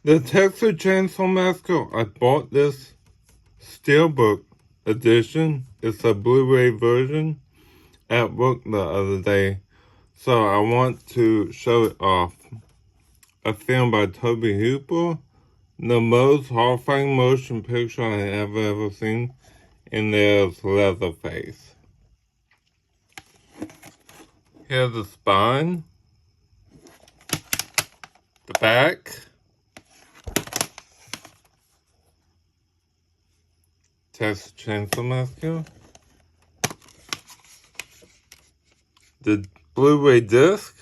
The Texas Chainsaw Massacre, I bought this Steelbook edition. It's a Blu-ray version at work the other day. So I want to show it off. A film by Toby Hooper. The most horrifying motion picture I have ever seen. And there's Leatherface. Here's the spine. The back. Texas Chainsaw Massacre. The Blu-ray disc.